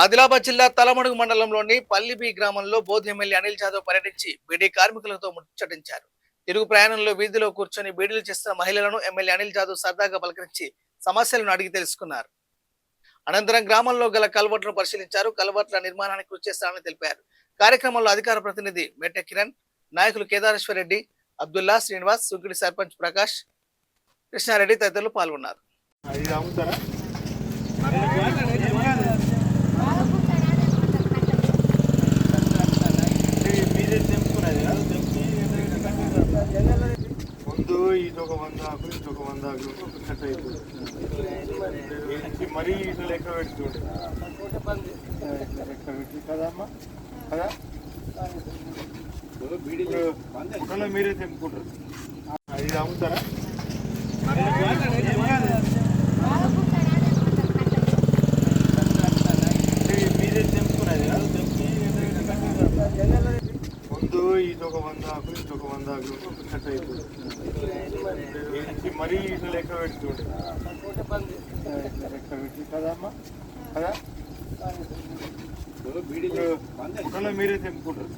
ఆదిలాబాద్ జిల్లా తలమడుగు మండలంలోని పల్లిబి గ్రామంలో బోధ్ ఎమ్మెల్యే అనిల్ జాదవ్ పర్యటించి బీడీ కార్మికులతో ముచ్చటించారు. తిరుగు ప్రయాణంలో వీధిలో కూర్చొని బీడీలు చేస్తున్న మహిళలను ఎమ్మెల్యే అనిల్ జాదవ్ సరదాగా పలకరించి సమస్యలను అడిగి తెలుసుకున్నారు. అనంతరం గ్రామంలో గల కల్వర్ట్లను పరిశీలించారు. కల్వర్ట్ల నిర్మాణానికి కృషి చేస్తారని తెలిపారు. కార్యక్రమంలో అధికార ప్రతినిధి మెట్ట కిరణ్, నాయకులు కేదారేశ్వర్ రెడ్డి, అబ్దుల్లా, శ్రీనివాస్, సుగిడి సర్పంచ్ ప్రకాష్, కృష్ణారెడ్డి తదితరులు పాల్గొన్నారు. ముందు ఇదొక 100 ఆకులు ఇదొక 100 ఆకులు కట్ అయిపోయింది. మరీ ఇట్లా లెక్క పెడుతుండే లెక్క పెట్టి కదమ్మా కదా ఇప్పుడు మీరే తెంపుకుంటారు. ఇది అమ్ముతారా? మీరే తెంపుకున్నది ముందు ఇదొక 100 ఆకులు ఇదొక 100 ఆకులు కట్ అయిపోయింది. మరీ ఇట్లా లెక్క పెడుతుండే లెక్క పెట్టి కదమ్మా కదా ఇప్పుడు మీరే తెంపుకుంటారు.